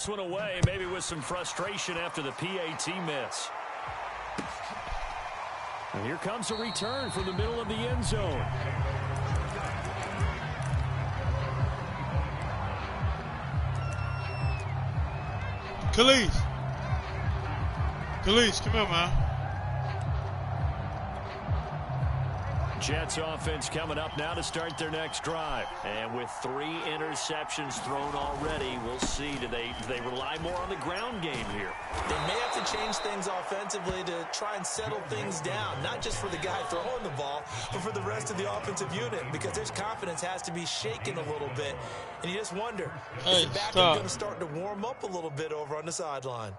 This one away, maybe with some frustration after the PAT miss. And here comes a return from the middle of the end zone. Khalid, come here, man. Jets offense coming up now to start their next drive. And with 3 interceptions thrown already, we'll see. Do they rely more on the ground game here? They may have to change things offensively to try and settle things down, not just for the guy throwing the ball, but for the rest of the offensive unit, because their confidence has to be shaken a little bit. And you just wonder, is the back going to start to warm up a little bit over on the sideline?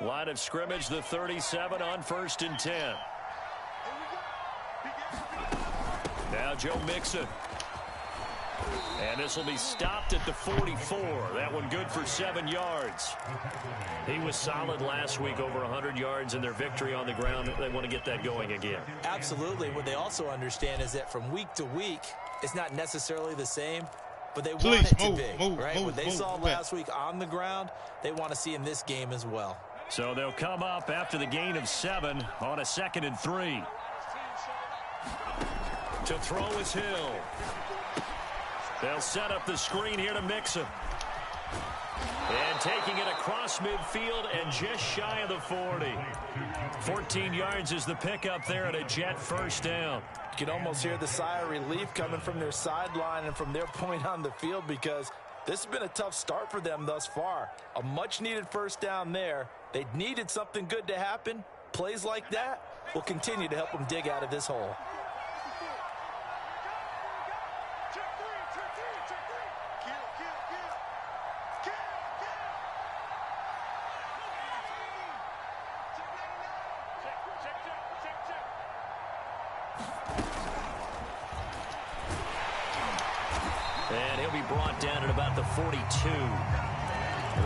Line of scrimmage, the 37 on 1st and 10. Now Joe Mixon. And this will be stopped at the 44. That one good for 7 yards. He was solid last week, over 100 yards in their victory on the ground. They want to get that going again. Absolutely. What they also understand is that from week to week, it's not necessarily the same, but they want it to be. Right? What they saw last week on the ground, they want to see in this game as well. So they'll come up after the gain of 7 on a 2nd and 3. To throw is Hill. They'll set up the screen here to Mixon. And taking it across midfield and just shy of the 40. 14 yards is the pickup there at a Jet first down. You can almost hear the sigh of relief coming from their sideline and from their point on the field, because this has been a tough start for them thus far. A much-needed first down there. They needed something good to happen. Plays like that will continue to help them dig out of this hole. And he'll be brought down at about the 42.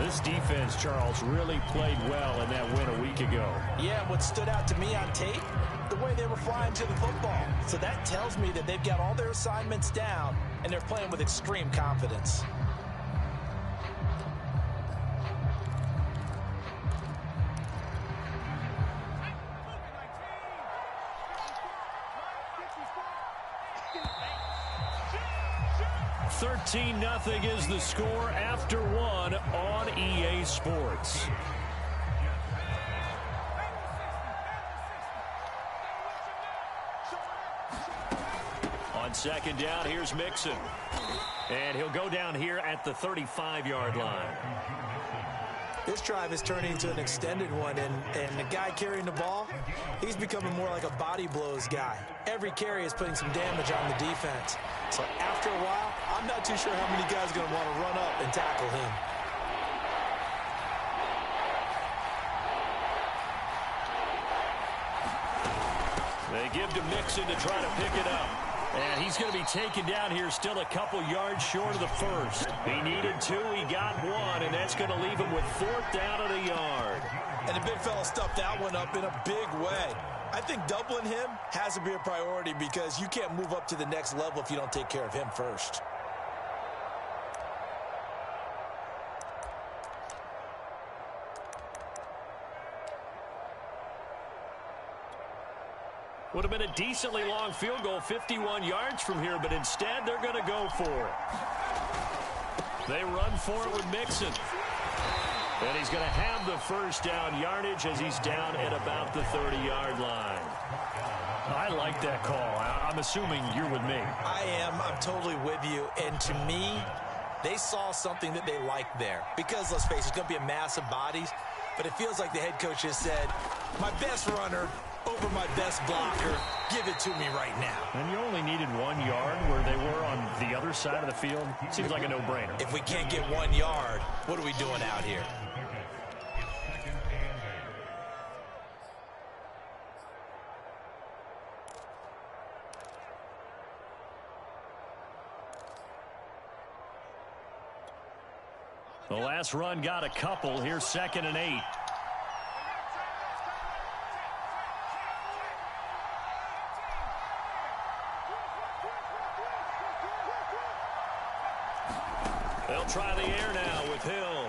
This defense, Charles, really played well in that win a week ago. Yeah, what stood out to me on tape, the way they were flying to the football. So that tells me that they've got all their assignments down, and they're playing with extreme confidence. Nothing is the score after 1 on EA Sports. On 2nd down, here's Mixon. And he'll go down here at the 35-yard line. This drive is turning into an extended one, and the guy carrying the ball, he's becoming more like a body blows guy. Every carry is putting some damage on the defense. So after a while, I'm not too sure how many guys are going to want to run up and tackle him. They give to Mixon to try to pick it up. And he's going to be taken down here still a couple yards short of the first. He needed 2, he got 1, and that's going to leave him with 4th down at a yard. And the big fella stuffed that one up in a big way. I think doubling him has to be a priority, because you can't move up to the next level if you don't take care of him first. Would have been a decently long field goal, 51 yards from here, but instead they're going to go for it. They run for it with Mixon. And he's going to have the first down yardage as he's down at about the 30-yard line. I like that call. I'm assuming you're with me. I am. I'm totally with you. And to me, they saw something that they liked there. Because, let's face it, it's going to be a mass of bodies. But it feels like the head coach has said, my best runner over my best blocker, give it to me right now. And you only needed 1 yard where they were on the other side of the field. Seems like a no-brainer. If we can't get 1 yard, what are we doing out here? The last run got a couple. Here's 2nd and 8. They'll try the air now with Hill.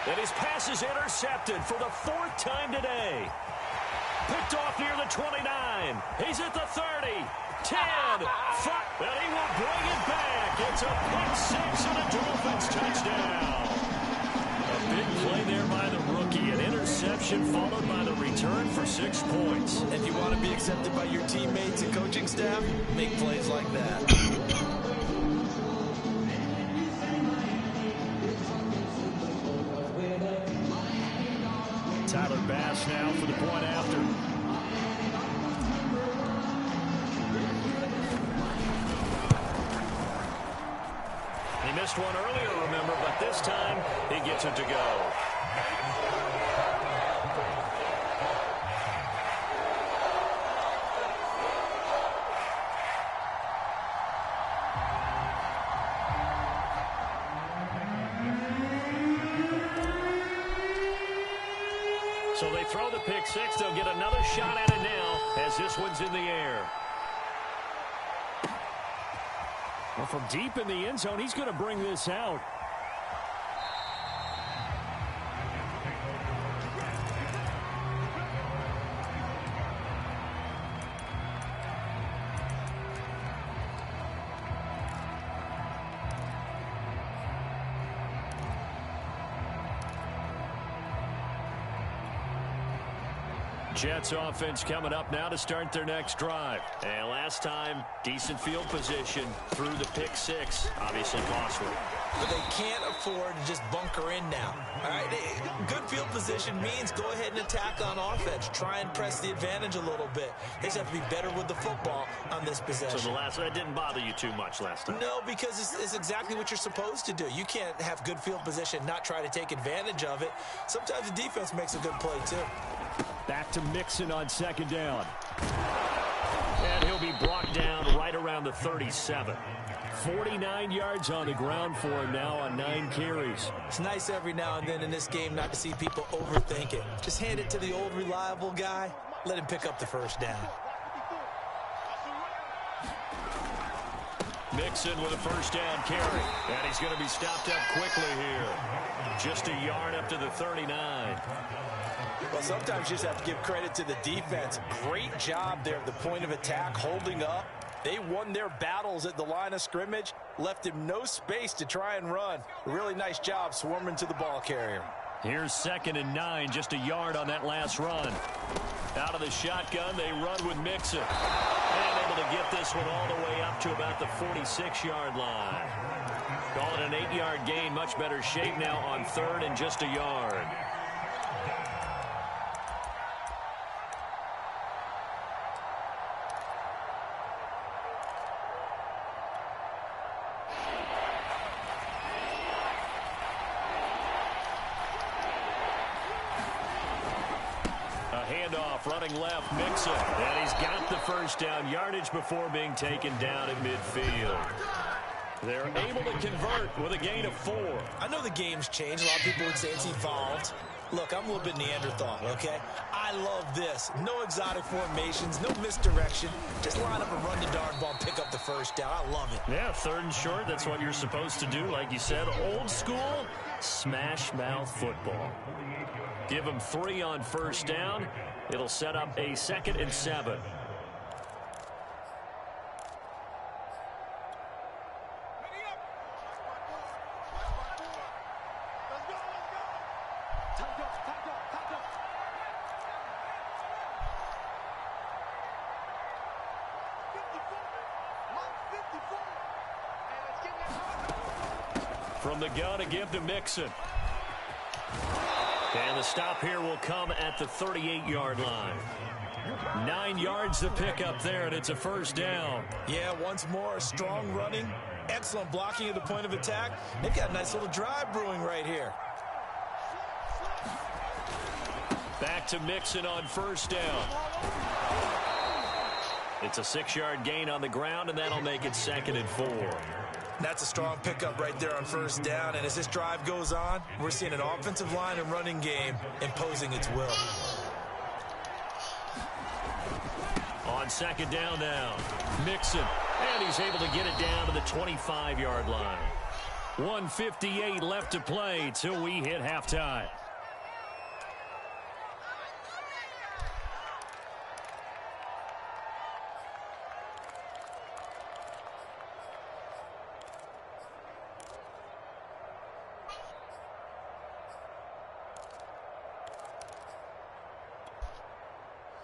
And his pass is intercepted for the 4th time today. Picked off near the 29. He's at the 30. 10. 5. And he will bring it back. It's a pick 6 and a Dolphins touchdown. A big play there by the rookie. An interception followed by the return for 6 points. If you want to be accepted by your teammates and coaching staff, make plays like that. Tyler Bass now for the point after. He missed one earlier, remember, but this time he gets it to go. So they throw the pick 6. They'll get another shot at it now as this one's in the air. Well, from deep in the end zone, he's going to bring this out. Jets offense coming up now to start their next drive. And last time, decent field position through the pick 6. Obviously costly. But they can't afford to just bunker in now. All right, good field position means go ahead and attack on offense. Try and press the advantage a little bit. They just have to be better with the football on this possession. So that didn't bother you too much last time? No, because it's exactly what you're supposed to do. You can't have good field position, not try to take advantage of it. Sometimes the defense makes a good play, too. Back to Mixon on 2nd down. And he'll be brought down right around the 37. 49 yards on the ground for him now on 9 carries. It's nice every now and then in this game not to see people overthink it. Just hand it to the old reliable guy. Let him pick up the 1st down. Mixon with a 1st down carry. And he's going to be stopped up quickly here. Just a yard up to the 39. Well, sometimes you just have to give credit to the defense. Great job there at the point of attack, holding up. They won their battles at the line of scrimmage, left him no space to try and run. Really nice job swarming to the ball carrier. Here's 2nd and 9, just a yard on that last run. Out of the shotgun, they run with Mixon. And able to get this one all the way up to about the 46-yard line. Call it an 8-yard gain, much better shape now on 3rd and just a yard. Handoff, running left, Mixon. And he's got the 1st down yardage before being taken down at midfield. They're able to convert with a gain of 4. I know the game's changed. A lot of people would say it's evolved. Look, I'm a little bit Neanderthal, okay? I love this. No exotic formations, no misdirection. Just line up and run the darn ball, pick up the 1st down. I love it. Yeah, 3rd and short, that's what you're supposed to do. Like you said, old school, smash mouth football. Give them 3 on 1st down. It'll set up a 2nd and 7. From the gun, a give to Mixon. And the stop here will come at the 38-yard line. 9 yards to pick up there, and it's a 1st down. Yeah, once more, strong running, excellent blocking at the point of attack. They've got a nice little drive brewing right here. Back to Mixon on 1st down. It's a 6-yard gain on the ground, and that'll make it 2nd and 4. That's a strong pickup right there on 1st down. And as this drive goes on, we're seeing an offensive line and running game imposing its will. On 2nd down, now, Mixon. And he's able to get it down to the 25-yard line. 1:58 left to play till we hit halftime.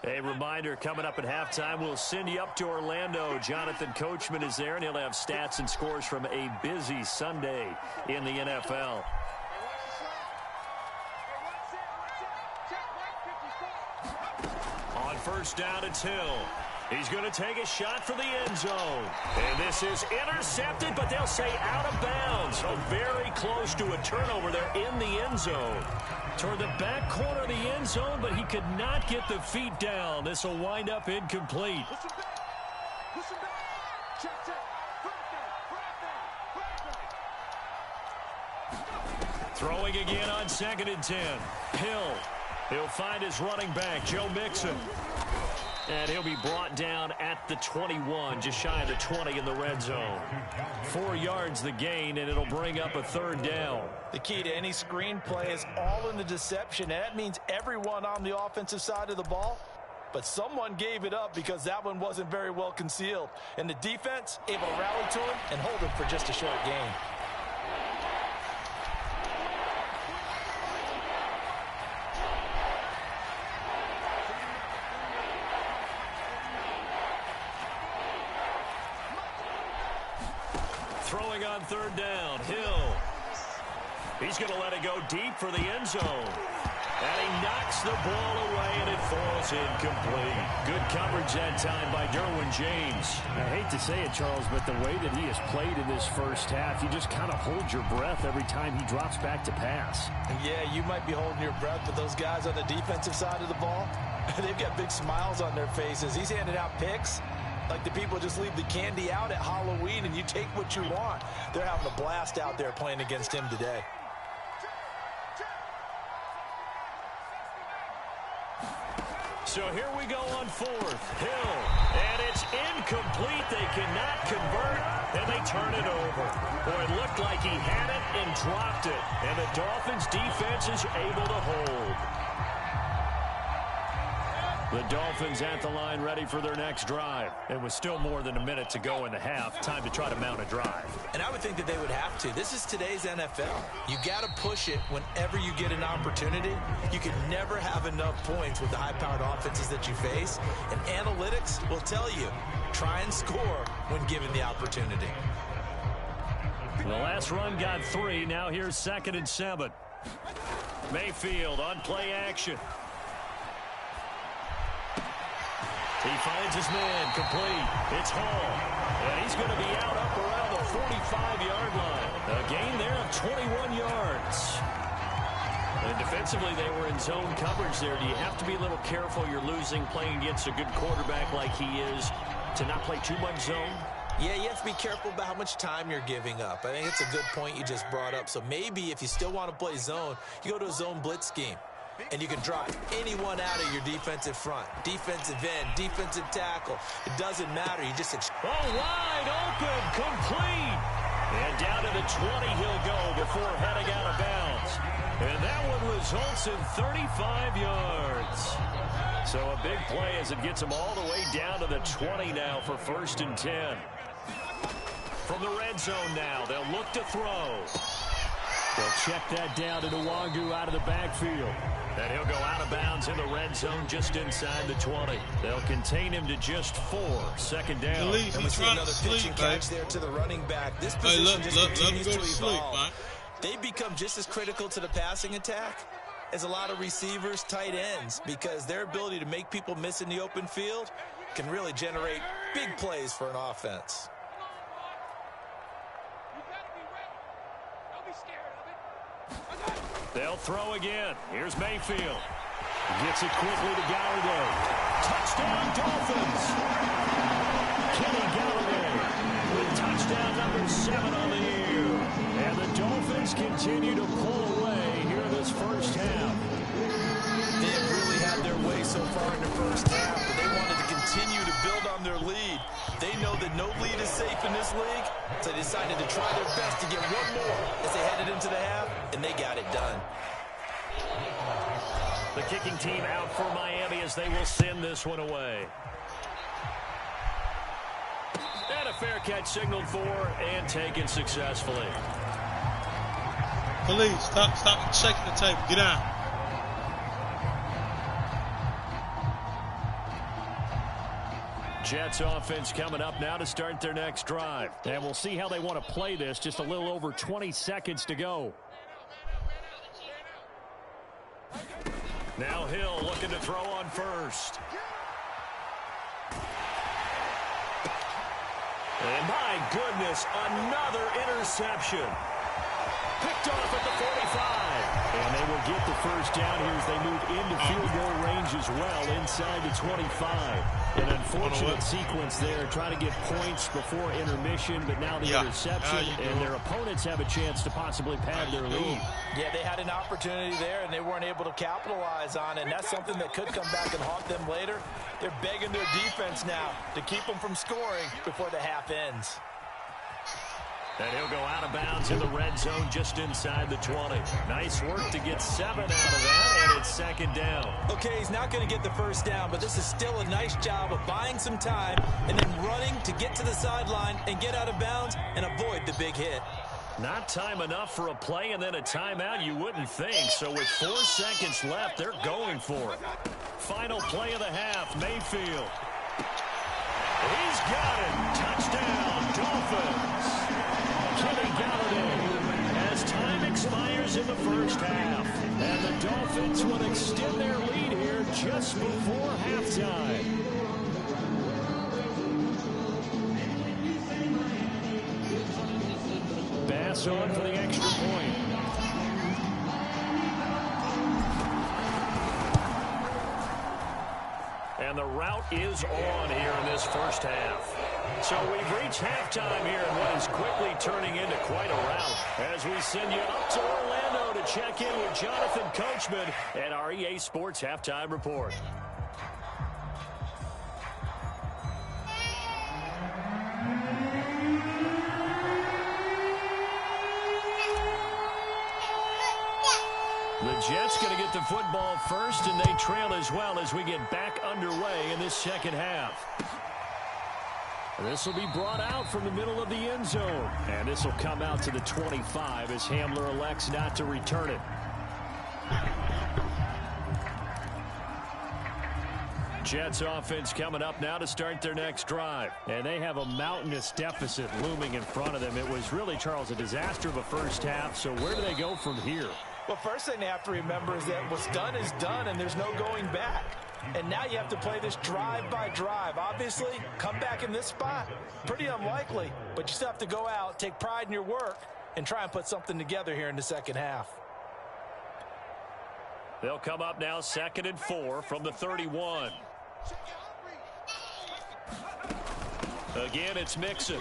A reminder, coming up at halftime, we'll send you up to Orlando. Jonathan Coachman is there, and he'll have stats and scores from a busy Sunday in the NFL. On first down, it's Hill. He's going to take a shot for the end zone. And this is intercepted, but they'll say out of bounds. So very close to a turnover there in the end zone. Toward the back corner of the end zone, but he could not get the feet down. This will wind up incomplete. Throwing again on 2nd and 10. Hill. He'll find his running back, Joe Mixon. And he'll be brought down at the 21, just shy of the 20 in the red zone. 4 yards the gain, and it'll bring up a 3rd down. The key to any screen play is all in the deception, and that means everyone on the offensive side of the ball. But someone gave it up because that one wasn't very well concealed. And the defense able to rally to him and hold him for just a short gain. Throwing on 3rd down, Hill. He's going to let it go deep for the end zone. And he knocks the ball away, and it falls incomplete. Good coverage that time by Derwin James. I hate to say it, Charles, but the way that he has played in this first half, you just kind of hold your breath every time he drops back to pass. Yeah, you might be holding your breath, but those guys on the defensive side of the ball, they've got big smiles on their faces. He's handing out picks. Like the people just leave the candy out at Halloween and you take what you want. They're having a blast out there playing against him today. So here we go on 4th. Hill. And it's incomplete. They cannot convert, and they turn it over. Boy, it looked like he had it and dropped it. And the Dolphins' defense is able to hold. The Dolphins at the line ready for their next drive. And with still more than a minute to go in the half, time to try to mount a drive. And I would think that they would have to. This is today's NFL. You got to push it whenever you get an opportunity. You can never have enough points with the high-powered offenses that you face. And analytics will tell you, try and score when given the opportunity. The last run got 3. Now here's 2nd and 7. Mayfield on play action. He finds his man complete. It's Hall. And he's going to be out up around the 45-yard line. A gain there of 21 yards. And defensively, they were in zone coverage there. Do you have to be a little careful? You're losing playing against a good quarterback like he is to not play too much zone? Yeah, you have to be careful about how much time you're giving up. I think it's a good point you just brought up. So maybe if you still want to play zone, you go to a zone blitz scheme. And you can drop anyone out of your defensive front. Defensive end, defensive tackle. It doesn't matter. You just... wide open, complete. And down to the 20 he'll go before heading out of bounds. And that one results in 35 yards. So a big play as it gets them all the way down to the 20 now for 1st and 10. From the red zone now, they'll look to throw. They'll check that down to Nwangu out of the backfield. And he'll go out of bounds in the red zone just inside the 20. They'll contain him to just 4. 2nd down. And we see another pitching catch there to the running back. This position just continues to evolve. They become just as critical to the passing attack as a lot of receivers, tight ends, because their ability to make people miss in the open field can really generate big plays for an offense. They'll throw again. Here's Mayfield. Gets it quickly to Gallagher. Touchdown, Dolphins. Kenny Gallagher with touchdown number 7 on the year. And the Dolphins continue to pull away here in this first half. They have really had their way so far in the first half, but they wanted to continue to build on their lead. They know that no lead is safe in this league, so they decided to try their best to get one more as they headed into the half, and they got it done. The kicking team out for Miami as they will send this one away. And a fair catch signaled for and taken successfully. Police, stop checking the tape. Get out. Jets offense coming up now to start their next drive. And we'll see how they want to play this. Just a little over 20 seconds to go. Now Hill looking to throw on first. And my goodness, another interception. Picked off at the 45. And they will get the first down here as they move into field goal range as well inside the 25. An unfortunate sequence there, trying to get points before intermission, but now the interception, and their opponents have a chance to possibly pad their lead. Yeah, they had an opportunity there, and they weren't able to capitalize on it, and that's something that could come back and haunt them later. They're begging their defense now to keep them from scoring before the half ends. And he'll go out of bounds in the red zone just inside the 20. Nice work to get 7 out of that, and it's second down. Okay, he's not going to get the first down, but this is still a nice job of buying some time and then running to get to the sideline and get out of bounds and avoid the big hit. Not time enough for a play and then a timeout, you wouldn't think. So with 4 seconds left, they're going for it. Final play of the half, Mayfield. He's got it. Touchdown, Dolphins. Kenny Galladay as time expires in the first half. And the Dolphins will extend their lead here just before halftime. Bass on for the extra point. And the route is on here in this first half. So we've reached halftime here in what is quickly turning into quite a rout. As we send you up to Orlando to check in with Jonathan Coachman at our EA Sports Halftime Report. The Jets going to get the football first, and they trail as well as we get back underway in this second half. This will be brought out from the middle of the end zone, and this will come out to the 25 as Hamler elects not to return it. Jets offense coming up now to start their next drive. And they have a mountainous deficit looming in front of them. It was really, Charles, a disaster of a first half, so where do they go from here? Well, first thing they have to remember is that what's done is done, and there's no going back. And now you have to play this drive by drive. Obviously, come back in this spot, pretty unlikely, but you still have to go out, take pride in your work, and try and put something together here in the second half. They'll come up now 2nd and 4 from the 31. Again, it's Mixon.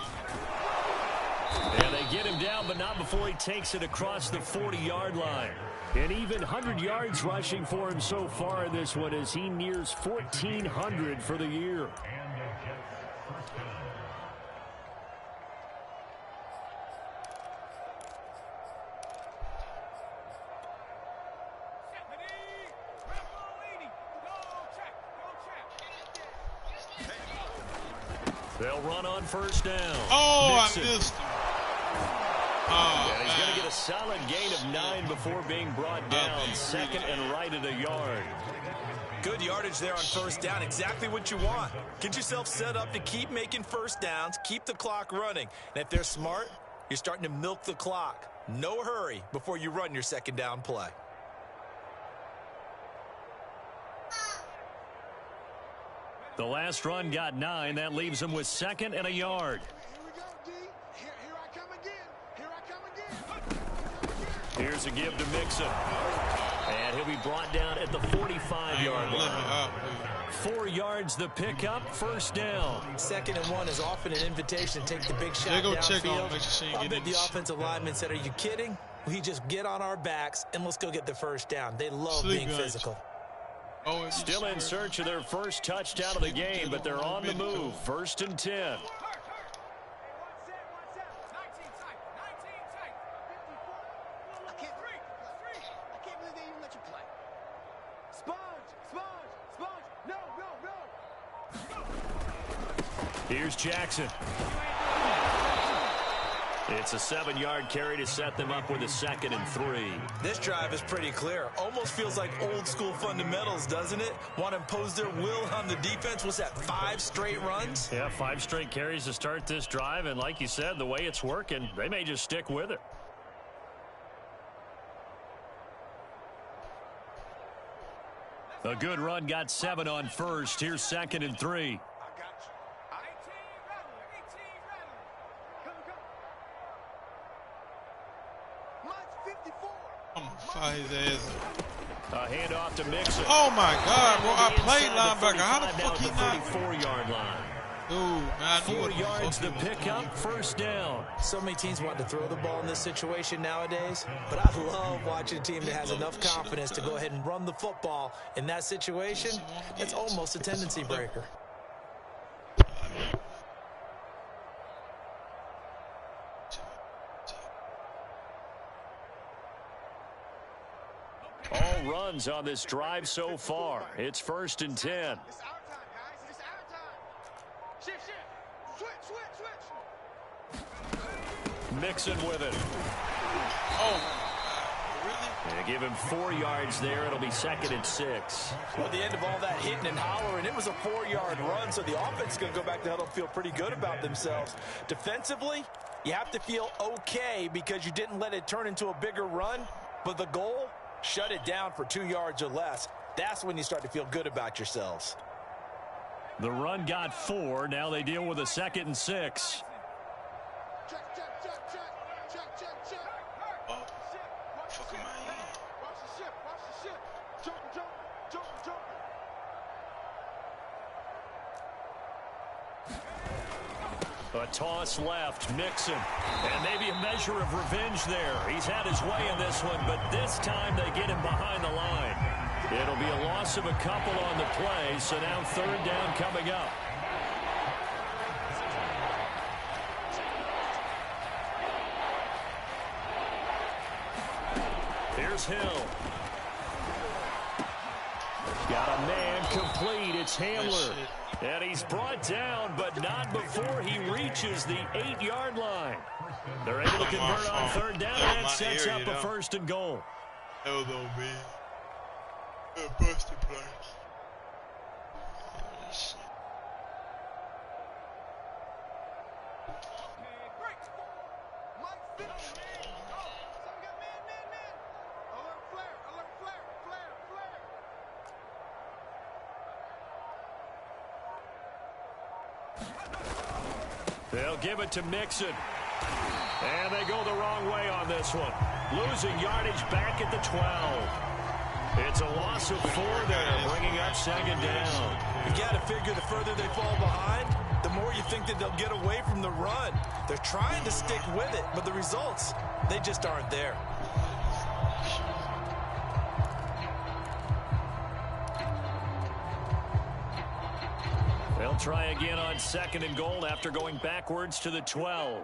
And they get him down, but not before he takes it across the 40-yard line. And even 100 yards rushing for him so far in this one as he nears 1,400 for the year. They'll run on first down. Oh, Mixon. I missed him. And he's going to get a solid gain of 9 before being brought down. 2nd and right at a yard. Good yardage there on first down. Exactly what you want. Get yourself set up to keep making first downs, keep the clock running. And if they're smart, you're starting to milk the clock. No hurry before you run your second down play. The last run got 9. That leaves him with 2nd and a yard. Here's a give to Mixon. And he'll be brought down at the 45-yard line. 4 yards the pickup, first down. 2nd and 1 is often an invitation to take the big shot downfield. I bet the offensive lineman said, are you kidding? We just get on our backs and let's go get the first down. They love being physical. Still in search of their first touchdown of the game, but they're on the move. 1st and 10. Here's Jackson. It's a 7-yard carry to set them up with a 2nd and 3. This drive is pretty clear. Almost feels like old school fundamentals, doesn't it? Want to impose their will on the defense. What's that, 5 straight runs? Yeah, 5 straight carries to start this drive. And like you said, the way it's working, they may just stick with it. A good run got 7 on first. Here's 2nd and 3. A handoff to Mixon. Oh my God, bro! I played linebacker. How the fuck he not? 34-yard line. Ooh, man, 4 yards the pickup, 1st down. So many teams want to throw the ball in this situation nowadays, but I love watching a team that has enough confidence to go ahead and run the football in that situation. That's almost a tendency breaker. All runs on this drive so far. It's 1st and 10. It's our time, guys. It's our time. Shift. Switch. Mixon with it. Oh, really? They give him 4 yards there. It'll be 2nd and 6. Well, at the end of all that hitting and hollering, it was a 4-yard run, so the offense is going to go back to huddle and feel pretty good about themselves. Defensively, you have to feel okay because you didn't let it turn into a bigger run, but the goal, shut it down for 2 yards or less. That's when you start to feel good about yourselves. The run got 4. Now they deal with a 2nd and 6. Check. Oh, fuck am I in? Watch the ship. Jump. A toss left, Mixon. And maybe a measure of revenge there. He's had his way in this one, but this time they get him behind the line. It'll be a loss of a couple on the play, so now 3rd down coming up. Here's Hill. Got a man complete. It's Hamler. And he's brought down, but not before he reaches the 8-yard line. They're able to convert on 3rd down, and that sets up a 1st and goal. Hell no, man. Busted place. They'll give it to Mixon. And they go the wrong way on this one. Losing yardage back at the 12. It's a loss of 4 there, bringing up 2nd down. You got to figure the further they fall behind, the more you think that they'll get away from the run. They're trying to stick with it, but the results, they just aren't there. They'll try again on 2nd and goal after going backwards to the 12.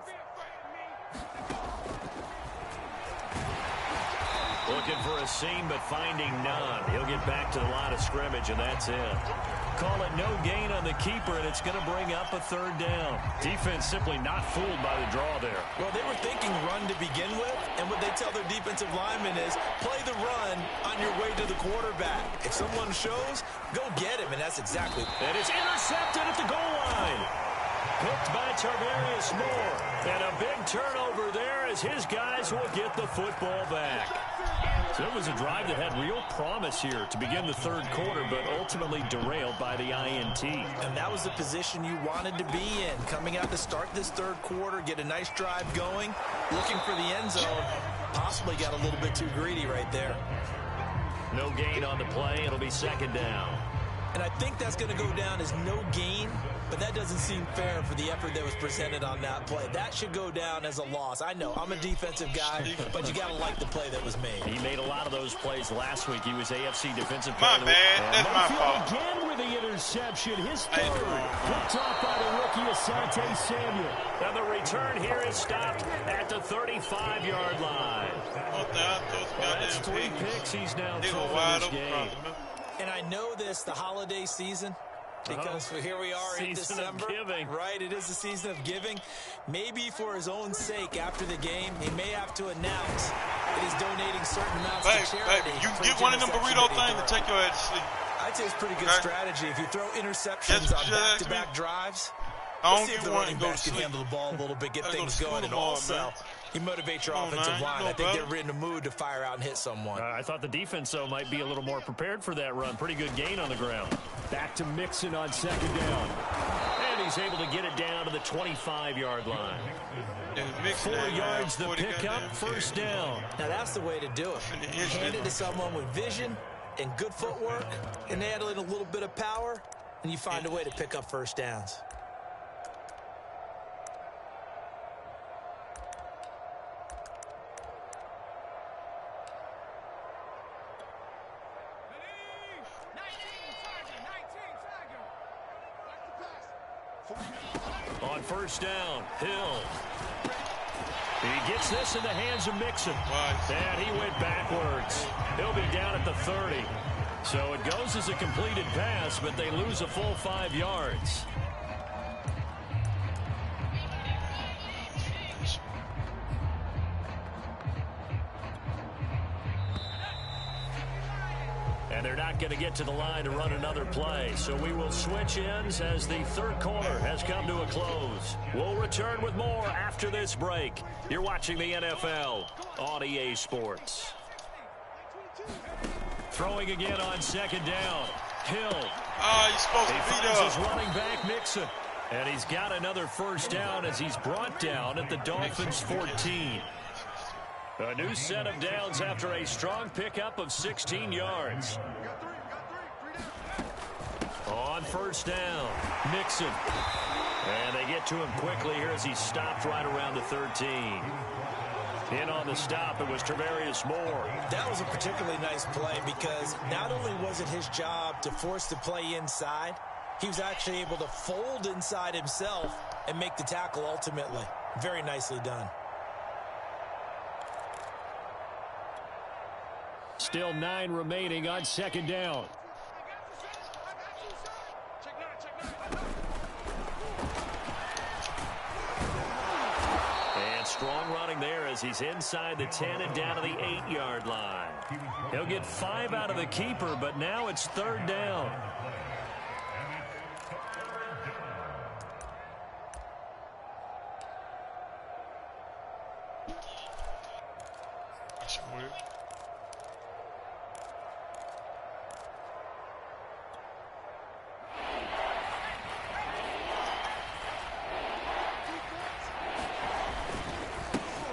Looking for a seam, but finding none. He'll get back to the line of scrimmage, and that's it. Call it no gain on the keeper, and it's going to bring up a 3rd down. Defense simply not fooled by the draw there. Well, they were thinking run to begin with, and what they tell their defensive linemen is play the run on your way to the quarterback. If someone shows, go get him, and that's exactly. And it's intercepted at the goal line. Hooked by Tarvarius Moore. And a big turnover there as his guys will get the football back. So it was a drive that had real promise here to begin the 3rd quarter, but ultimately derailed by the INT. And that was the position you wanted to be in. Coming out to start this 3rd quarter, get a nice drive going, looking for the end zone. Possibly got a little bit too greedy right there. No gain on the play. It'll be 2nd down. And I think that's going to go down as no gain, but that doesn't seem fair for the effort that was presented on that play. That should go down as a loss. I know, I'm a defensive guy, but you got to like the play that was made. He made a lot of those plays last week. He was AFC Defensive My Player of the Week. bad. That's my fault. Again with the interception. His third. Picked off by the rookie Asante Samuel. And the return here is stopped at the 35-yard line. That's 3 picks he's now thrown in this game. And I know this, the holiday season, because here we are in December. Right, it is the season of giving. Maybe for his own sake after the game, he may have to announce that he's donating certain amounts to charity. Baby, you can get one of them burrito things to take your ass to sleep. I'd say it's pretty good strategy. If you throw interceptions on back-to-back drives, let's see if the running backs can handle the ball a little bit, get things going, and also you motivate your offensive line. I think they're in the mood to fire out and hit someone. I thought the defense, though, might be a little more prepared for that run. Pretty good gain on the ground. Back to Mixon on 2nd down. And he's able to get it down to the 25-yard line. 4 yards the pickup, 1st down. Now that's the way to do it. Hand it to someone with vision and good footwork, and add in a little bit of power, and you find a way to pick up 1st downs. On 1st down, Hill. He gets this in the hands of Mixon. And he went backwards. He'll be down at the 30. So it goes as a completed pass, but they lose a full 5 yards. And they're not going to get to the line to run another play. So we will switch ends as the 3rd quarter has come to a close. We'll return with more after this break. You're watching the NFL on EA Sports. Throwing again on 2nd down. Hill. He's supposed to beat up. His running back, Mixon. And he's got another 1st down as he's brought down at the Dolphins' 14. A new set of downs after a strong pickup of 16 yards. On 1st down, Mixon. And they get to him quickly here as he stopped right around the 13. In on the stop, it was Travarius Moore. That was a particularly nice play because not only was it his job to force the play inside, he was actually able to fold inside himself and make the tackle ultimately. Very nicely done. Still 9 remaining on 2nd down. And strong running there as he's inside the 10 and down to the 8-yard line. He'll get 5 out of the keeper, but now it's 3rd down.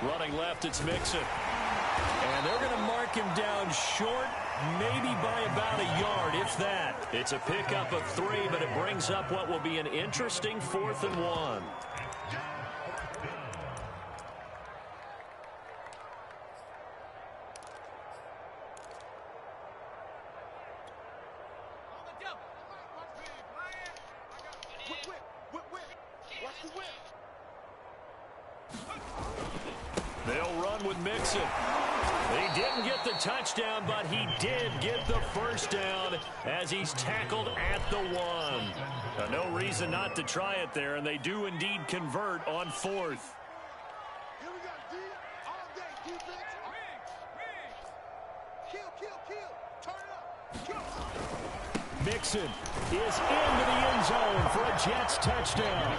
Running left, it's Mixon. And they're going to mark him down short, maybe by about a yard, if that. It's a pickup of 3, but it brings up what will be an interesting 4th and 1. They'll run with Mixon. He didn't get the touchdown, but he did get the 1st down as he's tackled at the 1. No reason not to try it there, and they do indeed convert on 4th. Here we go, D. All day defense. Kill. Turn it up. Mixon is into the end zone for a Jets touchdown.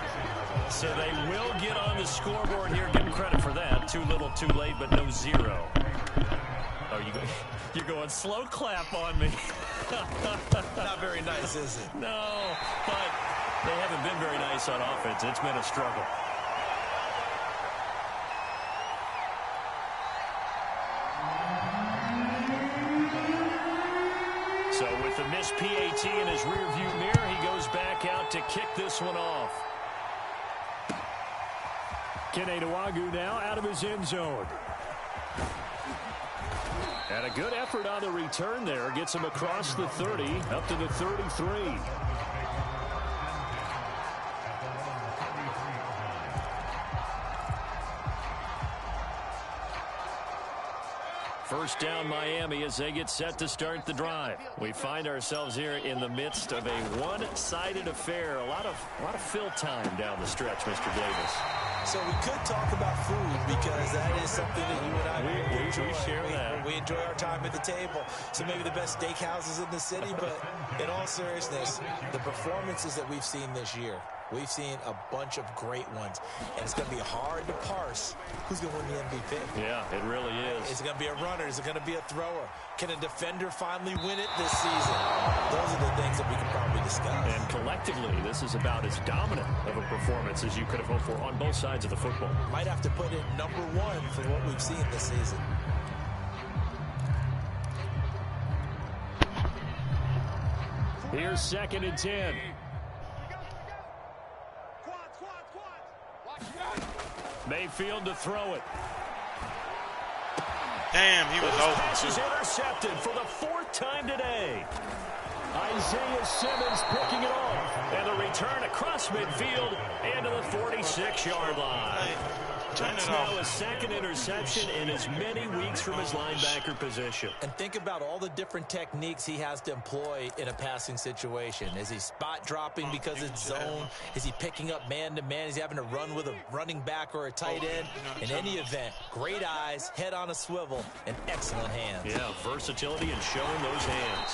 So they will get on the scoreboard here. Give them credit for that. Too little, too late, but no 0. Oh, you're going slow clap on me. Not very nice, is it? No, but they haven't been very nice on offense. It's been a struggle. So with the his PAT in his rearview mirror. He goes back out to kick this one off. Keneduagu now out of his end zone. And a good effort on the return there. Gets him across the 30, up to the 33. First down Miami as they get set to start the drive. We find ourselves here in the midst of a one-sided affair. A lot of fill time down the stretch, Mr. Davis. So we could talk about food because that is something that you and I enjoy. We share that. We enjoy our time at the table. So maybe the best steakhouses in the city, but in all seriousness, the performances that we've seen this year, we've seen a bunch of great ones, and it's going to be hard to parse who's going to win the MVP. Yeah, it really is. Is it going to be a runner? Is it going to be a thrower? Can a defender finally win it this season? Those are the things that we can probably discuss. And collectively, this is about as dominant of a performance as you could have hoped for on both sides of the football. Might have to put it number one for what we've seen this season. Here's 2nd and 10. Mayfield to throw it. Damn, he was open. Pass is intercepted for the 4th time today. Isaiah Simmons picking it off. And the return across midfield and to the 46-yard line. That's now his 2nd interception in as many weeks from his linebacker position. And think about all the different techniques he has to employ in a passing situation. Is he spot dropping because it's zone? Is he picking up man-to-man? Is he having to run with a running back or a tight end? In any event, great eyes, head on a swivel, and excellent hands. Yeah, versatility and showing those hands.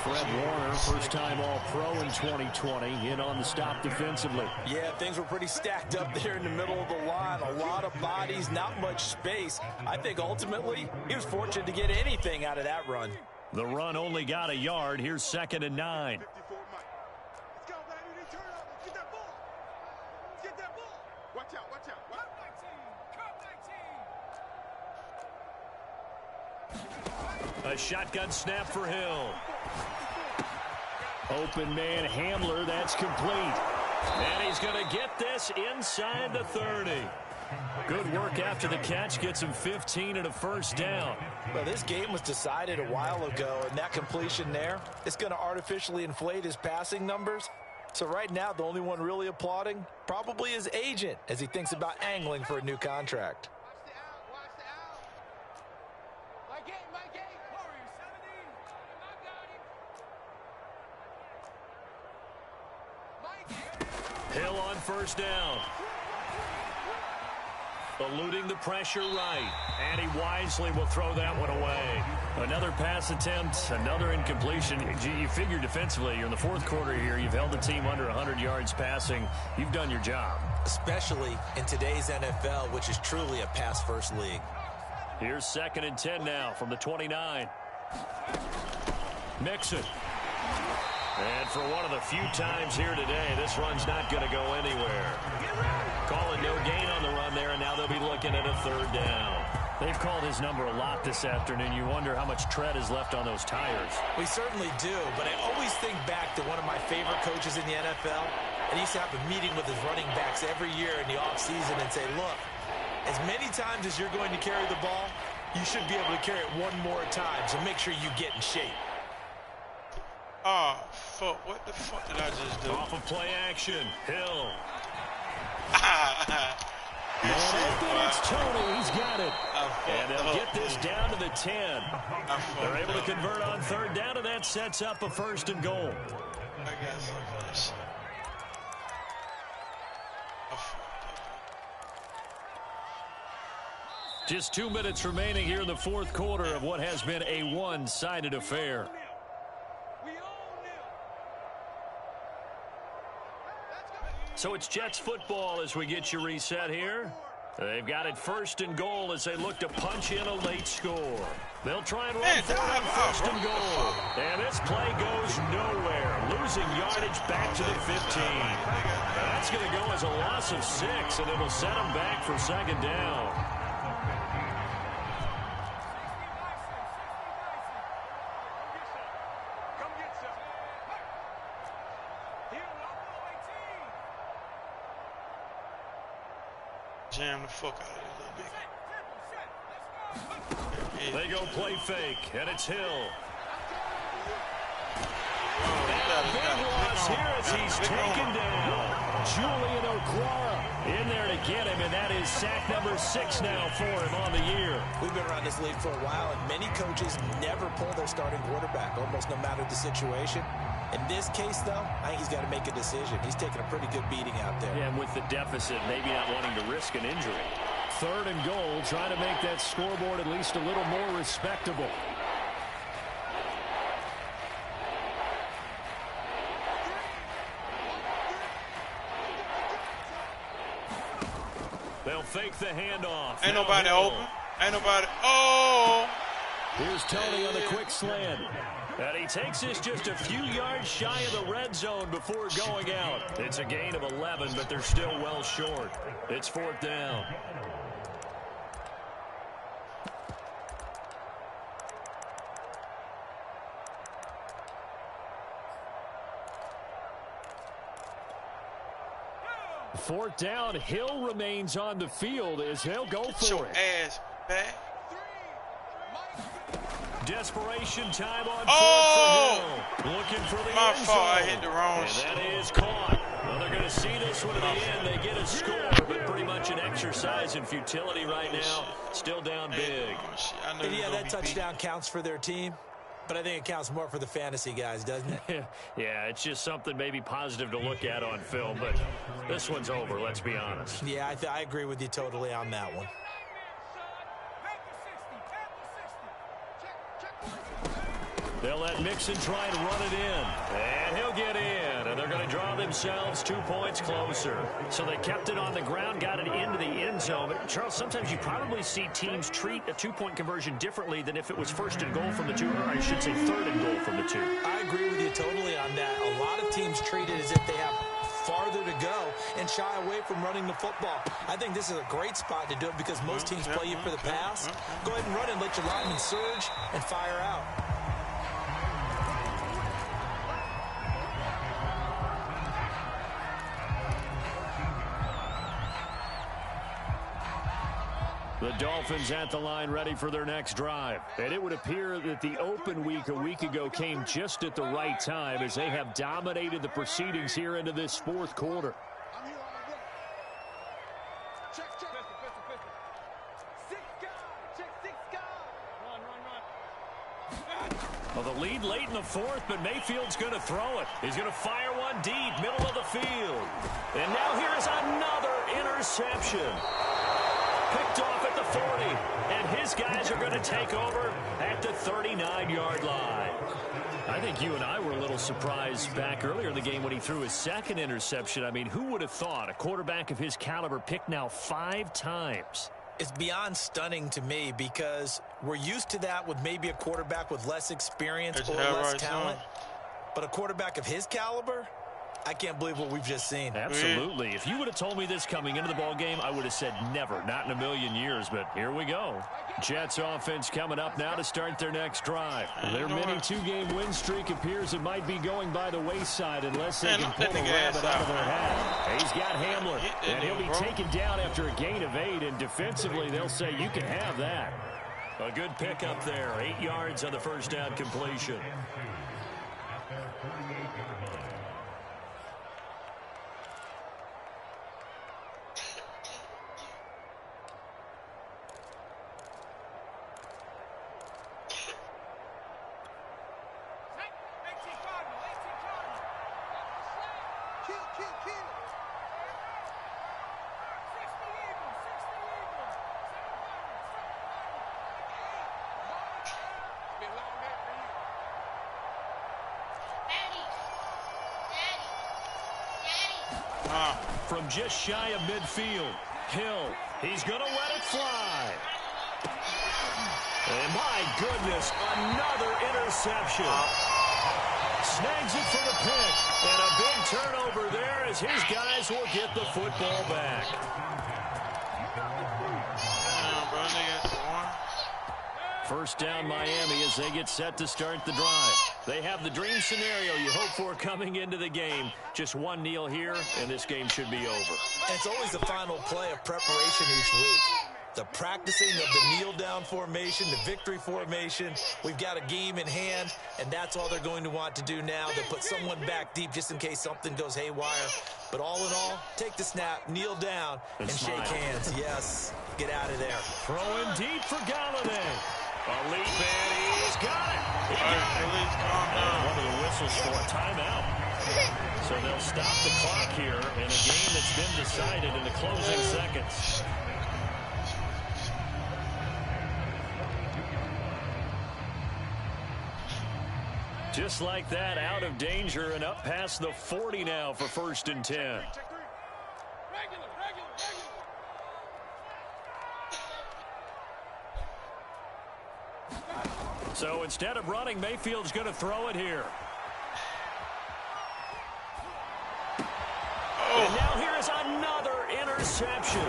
Fred Warner, first-time All-Pro in 2020, in on the stop defensively. Yeah, things were pretty stacked up there in the middle of the line. A lot of bodies, not much space. I think ultimately he was fortunate to get anything out of that run. The run only got a yard. Here's 2nd and 9. A shotgun snap for Hill. Open man Hamler, that's complete. And he's going to get this inside the 30. Good work after the catch. Gets him 15 and a first down. Well, this game was decided a while ago, and that completion there, it's going to artificially inflate his passing numbers. So right now, the only one really applauding probably his agent as he thinks about angling for a new contract. Hill on first down. Eluding the pressure right. And he wisely will throw that one away. Another pass attempt, another incompletion. You figure defensively, you're in the 4th quarter here. You've held the team under 100 yards passing. You've done your job. Especially in today's NFL, which is truly a pass-first league. Here's 2nd and 10 now from the 29. Mixon. And for one of the few times here today, this run's not going to go anywhere. Calling no gain on the run there, and now they'll be looking at a 3rd down. They've called his number a lot this afternoon. You wonder how much tread is left on those tires. We certainly do, but I always think back to one of my favorite coaches in the NFL, and he used to have a meeting with his running backs every year in the offseason and say, look, as many times as you're going to carry the ball, you should be able to carry it one more time, so make sure you get in shape. Oh, fuck. What the fuck did I just do? Off of play action. Hill. It's Tony. He's got it. And they'll get this down to the 10. They're able to convert on 3rd down, and that sets up a 1st and goal. I got some. Just 2 minutes remaining here in the 4th quarter of what has been a one-sided affair. So it's Jets football as we get you reset here. They've got it 1st and goal as they look to punch in a late score. They'll try and run for it on 1st and goal. And this play goes nowhere. Losing yardage back to the 15. That's going to go as a loss of 6, and it'll set them back for 2nd down. jam the fuck out of this little nigga. They go play fake, and it's Hill. And a big loss here as he's taken down. Julian Okwara in there to get him, and that is sack number 6 now for him on the year. We've been around this league for a while, and many coaches never pull their starting quarterback, almost no matter the situation. In this case, though, I think he's got to make a decision. He's taking a pretty good beating out there. Yeah, and with the deficit, maybe not wanting to risk an injury. 3rd and goal, trying to make that scoreboard at least a little more respectable. They'll fake the handoff. Ain't nobody open. Ain't nobody. Oh! Here's Tony on the quick slant. And he takes this just a few yards shy of the red zone before going out. It's a gain of 11, but they're still well short. It's 4th down. Fourth down, Hill remains on the field as he'll go for it. Ass back. Desperation time on 4th Oh! for Hill. Looking for the My end fault, I zone. hit the wrong And shit. that is caught. Well, they're going to see this one to the end. They get a score, but pretty much an exercise in futility right now. Still down big. And yeah, that touchdown counts for their team, but I think it counts more for the fantasy guys, doesn't it? Yeah, it's just something maybe positive to look at on film, but this one's over, let's be honest. Yeah, I agree with you totally on that one. They'll let Mixon try and run it in, and he'll get in, and they're going to draw themselves 2 points closer. So they kept it on the ground, got it into the end zone. But Charles, sometimes you probably see teams treat a 2-point conversion differently than if it was 1st and goal from the 2, or I should say 3rd and goal from the 2. I agree with you totally on that. A lot of teams treat it as if they have farther to go and shy away from running the football. I think this is a great spot to do it because most teams play you for the pass. Go ahead and run and let your linemen surge and fire out. The Dolphins at the line ready for their next drive. And it would appear that the open week a week ago came just at the right time as they have dominated the proceedings here into this 4th quarter. Well, the lead late in the 4th, but Mayfield's going to throw it. He's going to fire one deep, middle of the field. And now here's another interception. Picked off at the 40, and his guys are going to take over at the 39-yard line. I think you and I were a little surprised back earlier in the game when he threw his 2nd interception. I mean, who would have thought a quarterback of his caliber picked now 5 times? It's beyond stunning to me because we're used to that with maybe a quarterback with less experience or less talent. But a quarterback of his caliber, I can't believe what we've just seen. Absolutely. If you would have told me this coming into the ball game, I would have said never, not in a million years. But here we go. Jets offense coming up now to start their next drive. Their mini 2-game win streak appears it might be going by the wayside unless they can pull the rabbit out of their hat. He's got Hamler, and he'll be taken down after a gain of 8. And defensively, they'll say you can have that. A good pickup there. 8 yards on the first down completion. From just shy of midfield, Hill, he's going to let it fly. And my goodness, another interception. Snags it for the pick, and a big turnover there as his guys will get the football back. First down Miami as they get set to start the drive. They have the dream scenario you hope for coming into the game. Just one kneel here, and this game should be over. And it's always the final play of preparation each week. The practicing of the kneel-down formation, the victory formation. We've got a game in hand, and that's all they're going to want to do now. They'll put someone back deep just in case something goes haywire. But all in all, take the snap, kneel down, and shake hands. Yes, get out of there. Throwing deep for Galladay. A leap, and he's got it. He got it. One of the whistles for a timeout. So they'll stop the clock here in a game that's been decided in the closing seconds. Just like that, out of danger and up past the 40 now for 1st and 10. So instead of running, Mayfield's going to throw it here. And now here is another interception.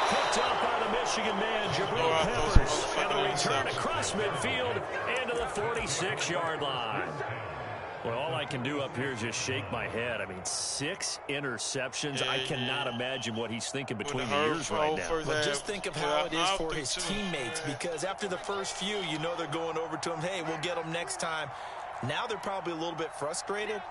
Picked up by the Michigan man, Jabril Peppers. And the return across midfield into the 46-yard line. Well, all I can do up here is just shake my head. I mean, 6 interceptions. I cannot imagine what he's thinking between the ears right now. But just think of how it is for his teammates, because after the first few, you know they're going over to him, hey, we'll get them next time. Now they're probably a little bit frustrated.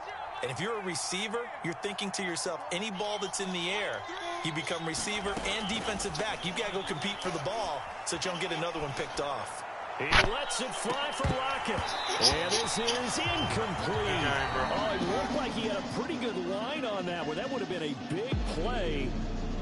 And if you're a receiver, you're thinking to yourself, any ball that's in the air, you become receiver and defensive back. You've got to go compete for the ball so that you don't get another one picked off. He lets it fly for Rocket. And this is incomplete. Oh, it looked like he had a pretty good line on that one. That would have been a big play,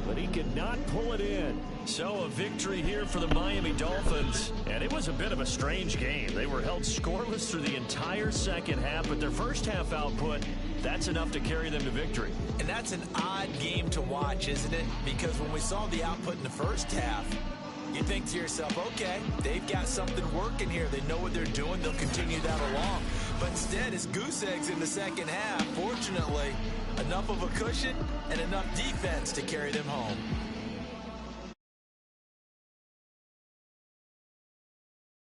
but he could not pull it in. So a victory here for the Miami Dolphins. And it was a bit of a strange game. They were held scoreless through the entire second half, but their first half output, that's enough to carry them to victory. And that's an odd game to watch, isn't it? Because when we saw the output in the first half, you think to yourself, okay, they've got something working here. They know what they're doing. They'll continue that along. But instead, it's goose eggs in the second half. Fortunately, enough of a cushion and enough defense to carry them home.